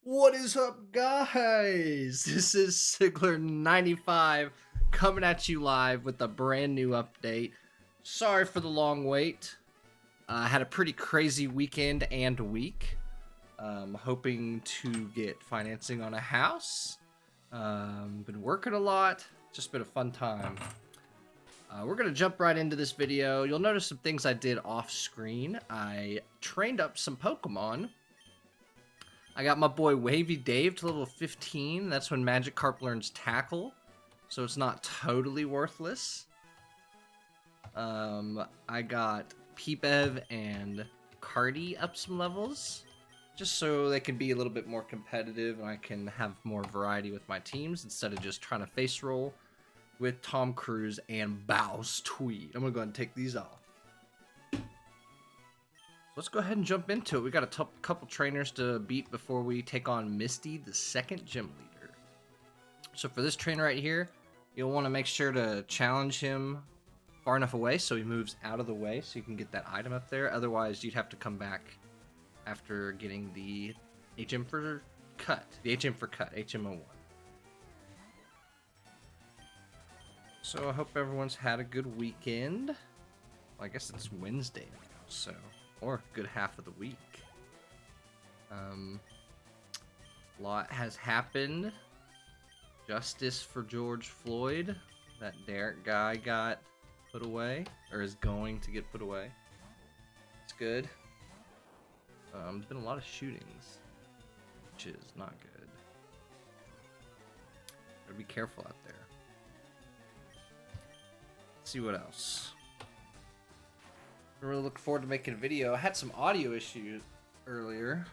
What is up, guys? This is Sigler95 coming at you live with a brand new update. Sorry for the long wait. I had a pretty crazy weekend and week. Hoping to get financing on a house. Been working a lot. Just been a fun time. We're going to jump right into this video. You'll notice some things I did off screen. I trained up some Pokemon. I got my boy Wavy Dave to level 15. That's when Magikarp learns Tackle, so it's not totally worthless. I got Peepev and Cardi up some levels, just so they can be a little bit more competitive and I can have more variety with my teams instead of just trying to face roll with Tom Cruise and Bow's Tweed. I'm gonna go ahead and take these off. Let's go ahead and jump into it. We got a couple trainers to beat before we take on Misty, the second gym leader. So for this trainer right here, you'll want to make sure to challenge him far enough away so he moves out of the way so you can get that item up there. Otherwise, you'd have to come back after getting the HM for cut. The HM for cut, HM01. So I hope everyone's had a good weekend. Well, I guess it's Wednesday now, so... or a good half of the week. A lot has happened. Justice for George Floyd. That Derek guy got put away, or is going to get put away. It's good. There's been a lot of shootings, which is not good. Gotta be careful out there. Let's see what else. I really look forward to making a video. I had some audio issues earlier,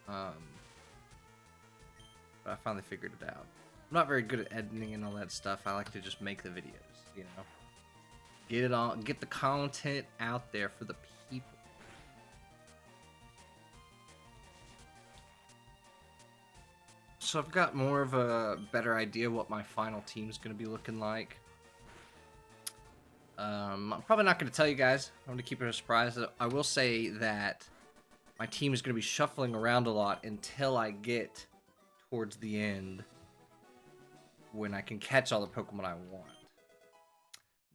but I finally figured it out. I'm not very good at editing and all that stuff. I like to just make the videos, you know, get it on, get the content out there for the people. So I've got more of a better idea what my final team's going to be looking like. I'm probably not going to tell you guys. I'm going to keep it a surprise. I will say that my team is going to be shuffling around a lot until I get towards the end when I can catch all the Pokemon I want.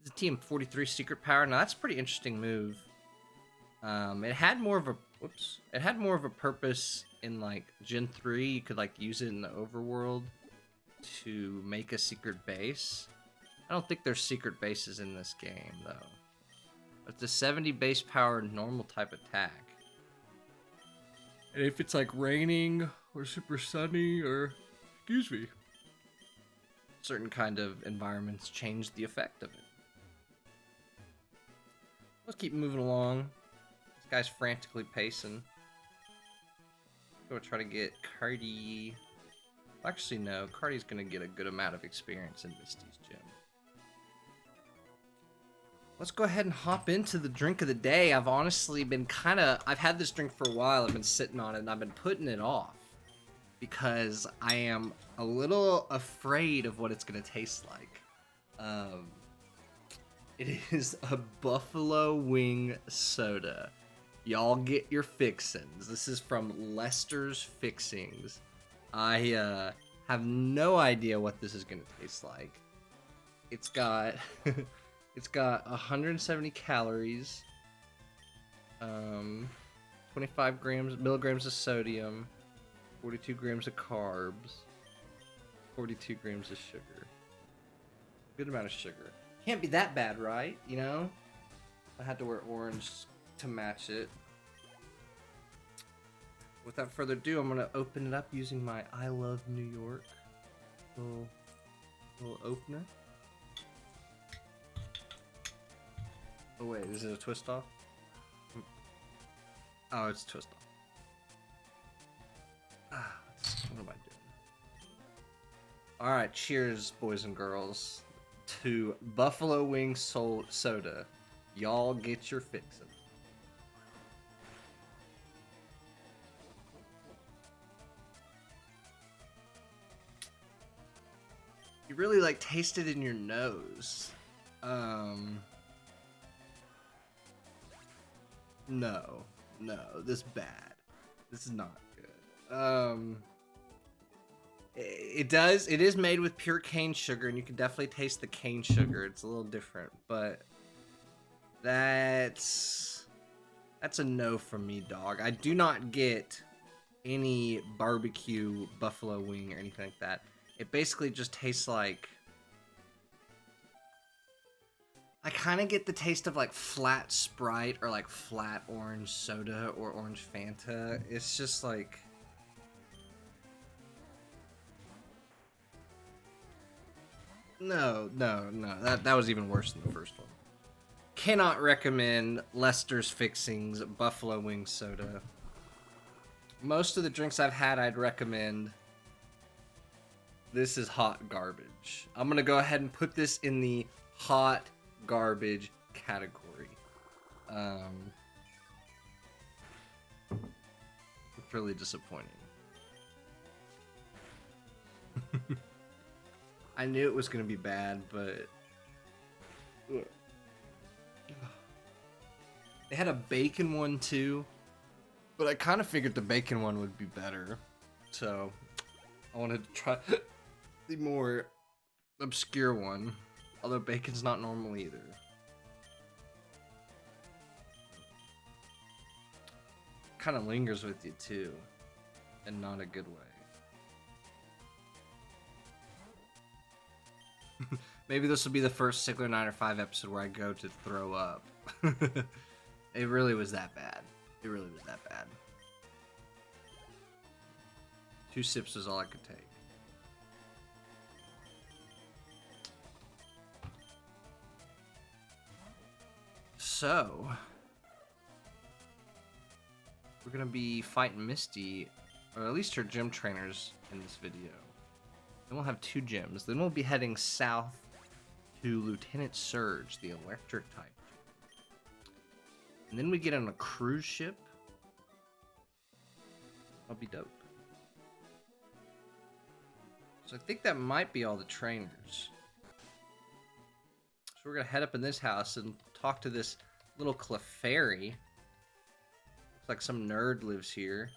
This is a team 43 Secret Power. Now that's a pretty interesting move. It had more of a purpose in like Gen 3. You could like use it in the overworld to make a secret base. I don't think there's secret bases in this game, though. It's a 70 base power normal type attack. And if it's like raining or super sunny or, excuse me, certain kind of environments change the effect of it. Let's keep moving along. This guy's frantically pacing. Go try to get Cardi. Actually, no. Cardi's gonna get a good amount of experience in Misty's gym. Let's go ahead and hop into the drink of the day. I've honestly been I've had this drink for a while. I've been sitting on it and I've been putting it off because I am a little afraid of what it's going to taste like. It is a buffalo wing soda. Y'all get your fixins. This is from Lester's Fixings. I have no idea what this is going to taste like. It's got... It's got 170 calories, 25 milligrams of sodium, 42 grams of carbs, 42 grams of sugar. Good amount of sugar. Can't be that bad, right? You know? I had to wear orange to match it. Without further ado, I'm gonna open it up using my I Love New York little opener. Oh wait, is it a twist off? Oh, it's a twist off. What am I doing? Alright, cheers, boys and girls, to Buffalo Wing Soda. Y'all get your fixin'. You really like taste it in your nose. No, this is bad. This is not good. Um, it does. It is made with pure cane sugar, and you can definitely taste the cane sugar. It's a little different, but that's a no from me, dog. I do not get any barbecue buffalo wing or anything like that. It basically just tastes like, I kind of get the taste of like flat Sprite or like flat orange soda or orange Fanta. It's just like, no. That was even worse than the first one. Cannot recommend Lester's Fixings buffalo wing soda. Most of the drinks I've had, I'd recommend. This is hot garbage. I'm gonna go ahead and put this in the hot garbage category. It's really disappointing. I knew it was gonna be bad, but they had a bacon one too, but I kind of figured the bacon one would be better, so I wanted to try the more obscure one, although bacon's not normal either. Kind of lingers with you too, and not a good way. Maybe this will be the first Sigler 9 or 5 episode where I go to throw up. It really was that bad. It really was that bad. 2 sips is all I could take. So, we're gonna be fighting Misty, or at least her gym trainers in this video. Then we'll have 2 gyms. Then we'll be heading south to Lieutenant Surge, the electric type. And then we get on a cruise ship. That'll be dope. So I think that might be all the trainers. So we're gonna head up in this house and talk to this little Clefairy. Looks like some nerd lives here.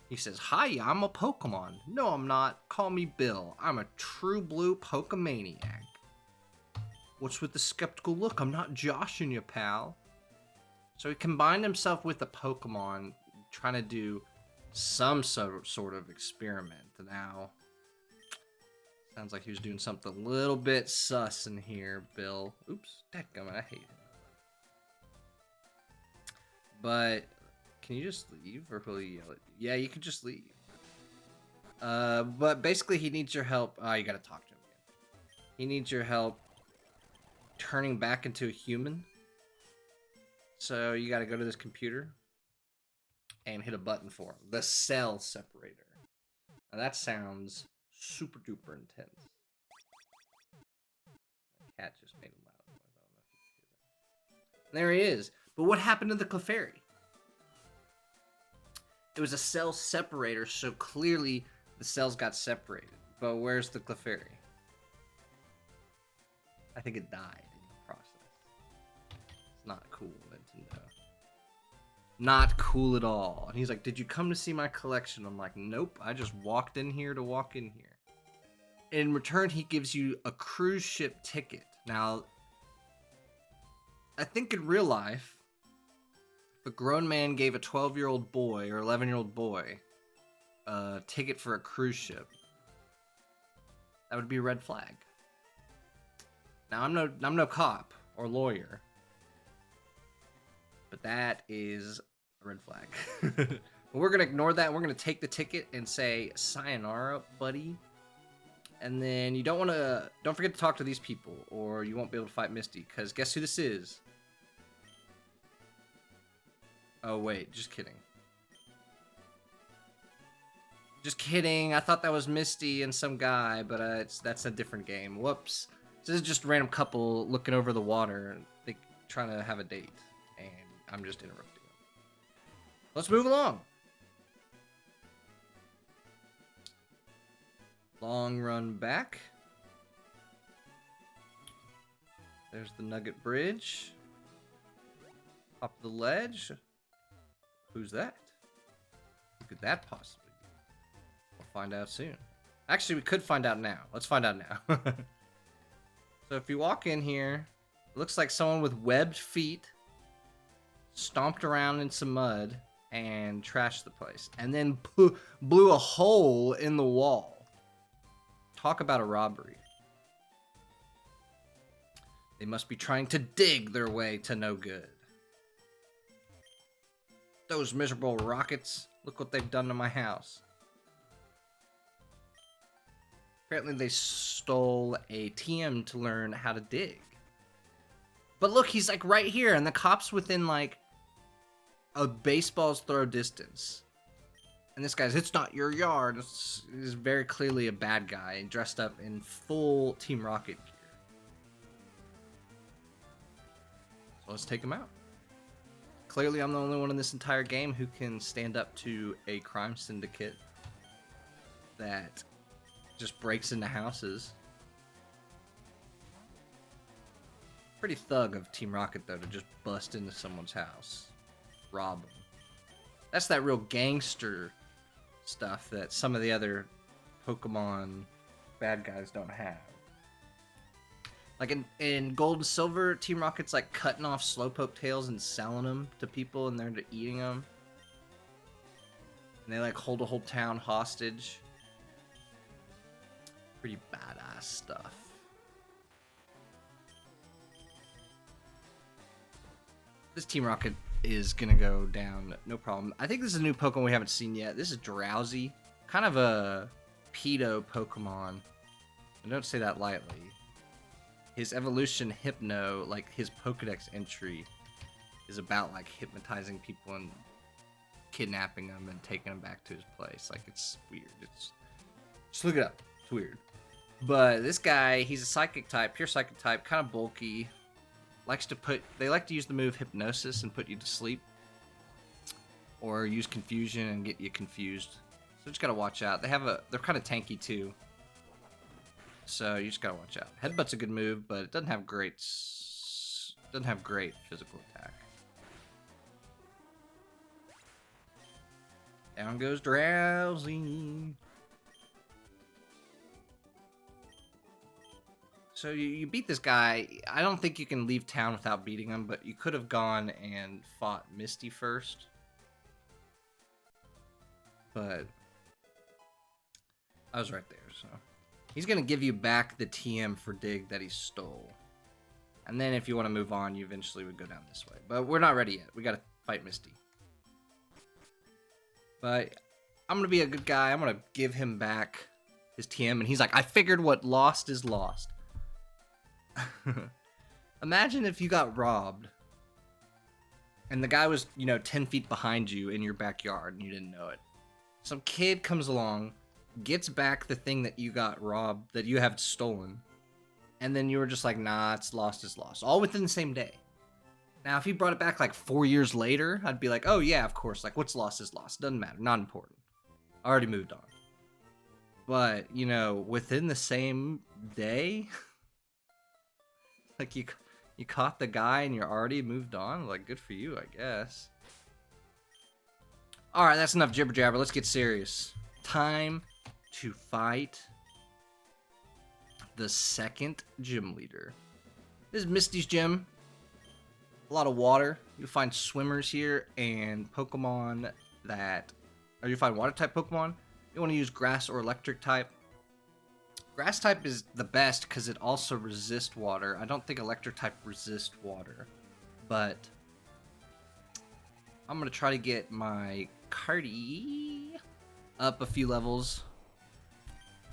He says, "Hi, I'm a Pokemon." "No, I'm not. Call me Bill. I'm a true blue Pokemaniac." "What's with the skeptical look? I'm not joshing you, pal." So he combined himself with a Pokemon, trying to do some sort of experiment. Now, sounds like he was doing something a little bit sus in here, Bill. Oops, dadgummit, I hate him. But can you just leave, or will he yell at you? Yeah, you can just leave. But basically he needs your help. You gotta talk to him again. He needs your help turning back into a human. So you gotta go to this computer and hit a button for him. The cell separator. Now that sounds super duper intense. My cat just made a loud noise. I don't know if you can hear that. There he is. But what happened to the Clefairy? It was a cell separator, so clearly the cells got separated. But where's the Clefairy? I think it died in the process. It's not cool, Nintendo. Not cool at all. And he's like, "Did you come to see my collection?" I'm like, "Nope, I just walked in here to walk in here." In return, he gives you a cruise ship ticket. Now, I think in real life, if a grown man gave a 12-year-old boy or 11-year-old boy a ticket for a cruise ship, that would be a red flag. Now, I'm no cop or lawyer, but that is a red flag. But we're gonna ignore that. We're gonna take the ticket and say sayonara, buddy. And then you don't forget to talk to these people, or you won't be able to fight Misty. Because guess who this is? Oh wait, just kidding. Just kidding. I thought that was Misty and some guy, but that's a different game. Whoops. This is just a random couple looking over the water, and trying to have a date, and I'm just interrupting them. Let's move along. Long run back. There's the Nugget Bridge. Up the ledge. Who's that? Who could that possibly be? We'll find out soon. Actually, we could find out now. Let's find out now. So if you walk in here, it looks like someone with webbed feet stomped around in some mud and trashed the place. And then blew a hole in the wall. Talk about a robbery. They must be trying to dig their way to no good. Those miserable rockets. Look what they've done to my house. Apparently they stole a TM to learn how to dig. But look, he's like right here, and the cop's within like a baseball's throw distance. And this guy's, it's not your yard. Is very clearly a bad guy, dressed up in full Team Rocket gear. So let's take him out. Clearly I'm the only one in this entire game who can stand up to a crime syndicate that just breaks into houses. Pretty thug of Team Rocket, though, to just bust into someone's house. Rob them. That's that real gangster stuff that some of the other Pokemon bad guys don't have. Like in Gold and Silver, Team Rocket's like cutting off Slowpoke tails and selling them to people, and they're eating them. And they like hold a whole town hostage. Pretty badass stuff. This Team Rocket is gonna go down, no problem. I think this is a new Pokemon we haven't seen yet. This is Drowsy. Kind of a pedo Pokemon. I don't say that lightly. His evolution, Hypno, like his Pokedex entry, is about like hypnotizing people and kidnapping them and taking them back to his place. Like, it's weird. It's just look it up. It's weird. But this guy, he's a psychic type, pure psychic type, kind of bulky. They like to use the move Hypnosis and put you to sleep. Or use Confusion and get you confused. So just gotta watch out. They're kind of tanky too. So you just gotta watch out. Headbutt's a good move, but it doesn't have great physical attack. Down goes Drowsy. So you beat this guy. I don't think you can leave town without beating him, but you could have gone and fought Misty first. But I was right there, so. He's going to give you back the TM for dig that he stole. And then if you want to move on, you eventually would go down this way. But we're not ready yet. We got to fight Misty. But I'm going to be a good guy. I'm going to give him back his TM. And he's like, I figured what lost is lost. Imagine if you got robbed. And the guy was, 10 feet behind you in your backyard and you didn't know it. Some kid comes along, gets back the thing that you got robbed, that you have stolen, and then you were just like, nah, it's lost is lost. All within the same day. Now, if he brought it back like 4 years later, I'd be like, oh yeah, of course, like what's lost is lost. Doesn't matter, not important. I already moved on. But, within the same day, like you caught the guy and you're already moved on, like good for you, I guess. Alright, that's enough jibber jabber, let's get serious. Time to fight the second gym leader. This is Misty's gym. A lot of water. You'll find swimmers here and Pokemon you'll find water type Pokemon. You want to use grass or electric type. Grass type is the best because it also resists water. I don't think electric type resists water. But I'm going to try to get my Cardi up a few levels.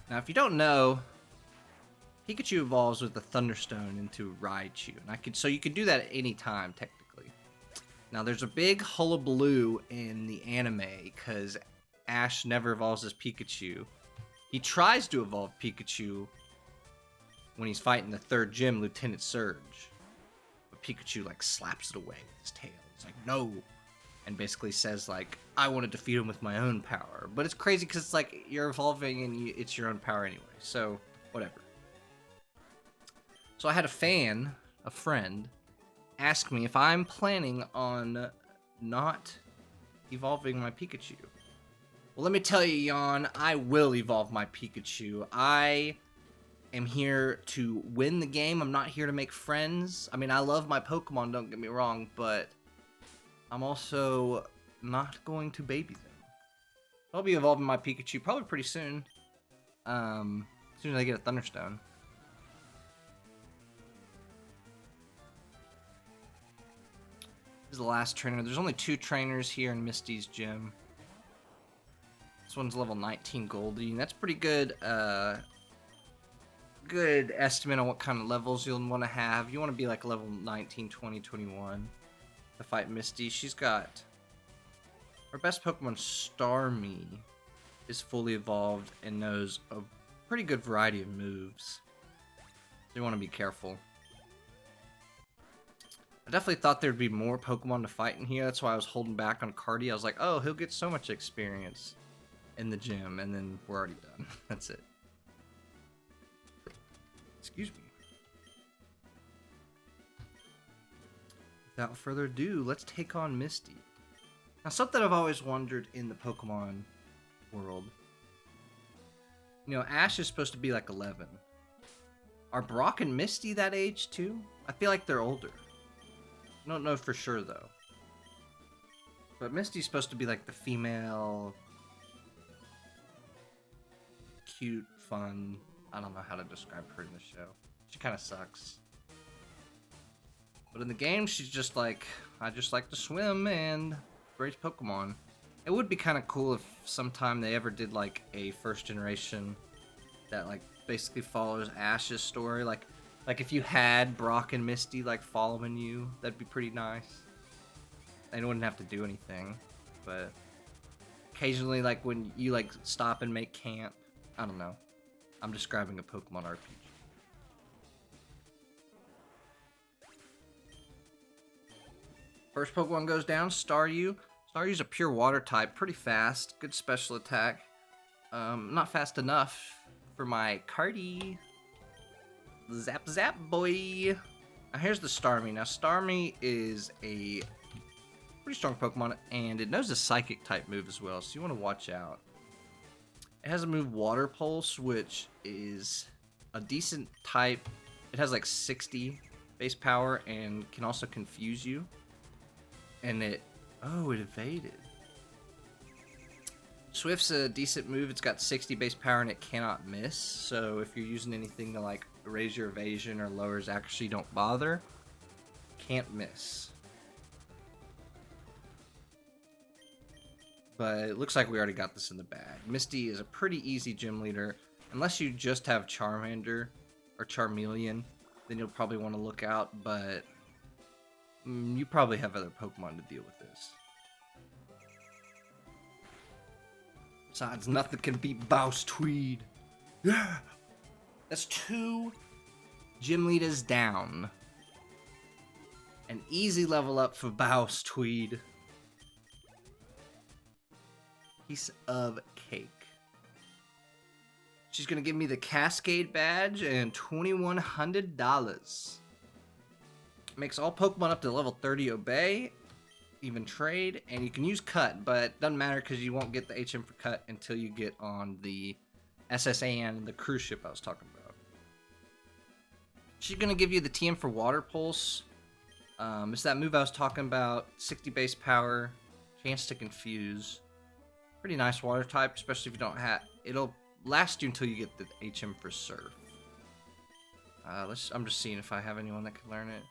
Now, if you don't know, Pikachu evolves with the Thunderstone into Raichu. And so you can do that at any time, technically. Now, there's a big hullabaloo in the anime because Ash never evolves as Pikachu. He tries to evolve Pikachu when he's fighting the third gym, Lieutenant Surge. But Pikachu, slaps it away with his tail. He's like, no! And basically says, I want to defeat him with my own power. But it's crazy because it's you're evolving and it's your own power anyway. So, whatever. So I had a friend, ask me if I'm planning on not evolving my Pikachu. Well, let me tell you, Yawn, I will evolve my Pikachu. I am here to win the game. I'm not here to make friends. I mean, I love my Pokemon, don't get me wrong, but I'm also not going to baby them. I'll be evolving my Pikachu probably pretty soon. As soon as I get a Thunderstone. This is the last trainer. There's only 2 trainers here in Misty's Gym. This one's level 19 Goldie, and that's pretty good. Good estimate on what kind of levels you'll want to have. You want to be like level 19, 20, 21 to fight Misty. She's got her best Pokemon, Starmie, is fully evolved and knows a pretty good variety of moves. So you want to be careful. I definitely thought there'd be more Pokemon to fight in here. That's why I was holding back on Cardi. I was like, oh, he'll get so much experience in the gym, and then we're already done. That's it. Excuse me. Without further ado, let's take on Misty. Now, something I've always wondered in the Pokemon world. You know, Ash is supposed to be like 11. Are Brock and Misty that age too? I feel like they're older. I don't know for sure though. But Misty's supposed to be like the female, cute, fun. I don't know how to describe her in the show. She kind of sucks. But in the game, she's just like, I just like to swim and raise Pokemon. It would be kind of cool if sometime they ever did like a first generation that like basically follows Ash's story. Like if you had Brock and Misty like following you, that'd be pretty nice. They wouldn't have to do anything, but occasionally like when you like stop and make camp, I don't know. I'm describing a Pokemon RPG. First Pokemon goes down, Staryu. Staryu's a pure water type, pretty fast, good special attack. Not fast enough for my Cardi. Zap zap boy. Now here's the Starmie. Now Starmie is a pretty strong Pokemon, and it knows a Psychic type move as well, so you want to watch out. It has a move Water Pulse, which is a decent type. It has like 60 base power and can also confuse you. And it evaded. Swift's a decent move. It's got 60 base power and it cannot miss. So if you're using anything to like raise your evasion or lowers accuracy, don't bother. Can't miss. But it looks like we already got this in the bag. Misty is a pretty easy gym leader. Unless you just have Charmander or Charmeleon, then you'll probably want to look out, but you probably have other Pokemon to deal with this. Besides, nothing can beat Bouse Tweed. Yeah! That's 2 gym leaders down. An easy level up for Bouse Tweed. Piece of cake. She's gonna give me the Cascade badge and $2,100. Makes all Pokemon up to level 30 obey, even trade, and you can use Cut, but doesn't matter because you won't get the HM for Cut until you get on the SSAN, the cruise ship I was talking about. She's gonna give you the TM for Water Pulse. It's that move I was talking about, 60 base power, chance to confuse. Pretty nice water type, especially if you don't have. It'll last you until you get the HM for Surf. I'm just seeing if I have anyone that can learn it.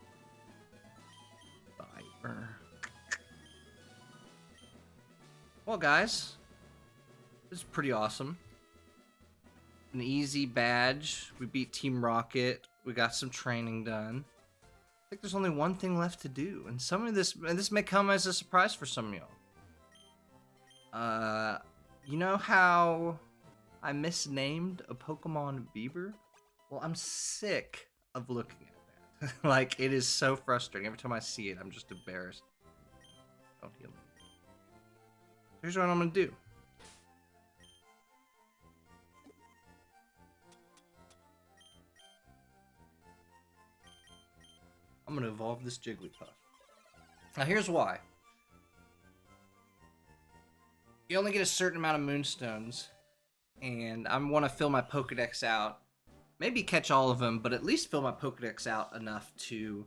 Viper. Well, guys, this is pretty awesome. An easy badge. We beat Team Rocket. We got some training done. I think there's only one thing left to do, and this may come as a surprise for some of y'all. You know how I misnamed a Pokemon Bieber? Well, I'm sick of looking at that. Like, it is so frustrating. Every time I see it, I'm just embarrassed. Oh, heal me. Here's what I'm gonna do. I'm gonna evolve this Jigglypuff. Now, here's why. You only get a certain amount of moonstones, and I want to fill my Pokedex out. Maybe catch all of them, but at least fill my Pokedex out enough to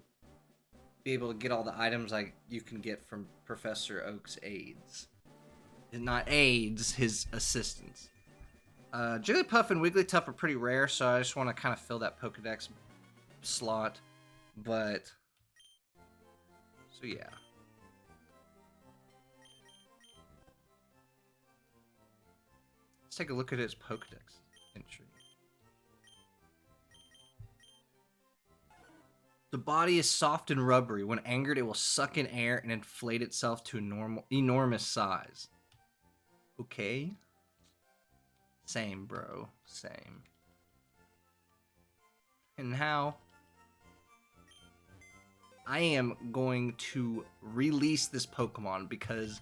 be able to get all the items like you can get from Professor Oak's aides. Not aides, his assistants. Jigglypuff and Wigglytuff are pretty rare, so I just want to kind of fill that Pokedex slot. But, so yeah. Let's take a look at his Pokedex entry. The body is soft and rubbery. When angered, it will suck in air and inflate itself to a enormous size. Okay. Same, bro. Same. And now, I am going to release this Pokemon because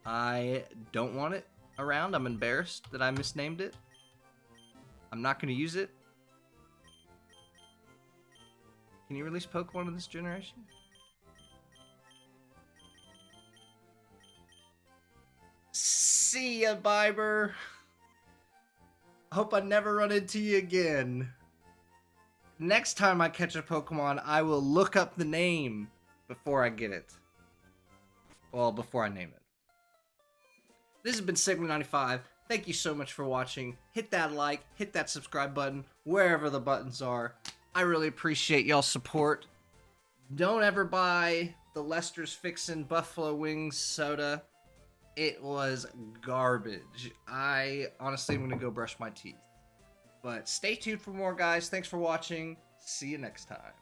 I don't want it around. I'm embarrassed that I misnamed it. I'm not going to use it. Can you release Pokemon in this generation? See ya, Biber. Hope I never run into you again. Next time I catch a Pokemon, I will look up the name before I get it. Well, before I name it. This has been Sigma95. Thank you so much for watching. Hit that like, hit that subscribe button, wherever the buttons are. I really appreciate y'all's support. Don't ever buy the Lester's Fixin' Buffalo Wings soda. It was garbage. I honestly am going to go brush my teeth. But stay tuned for more, guys. Thanks for watching. See you next time.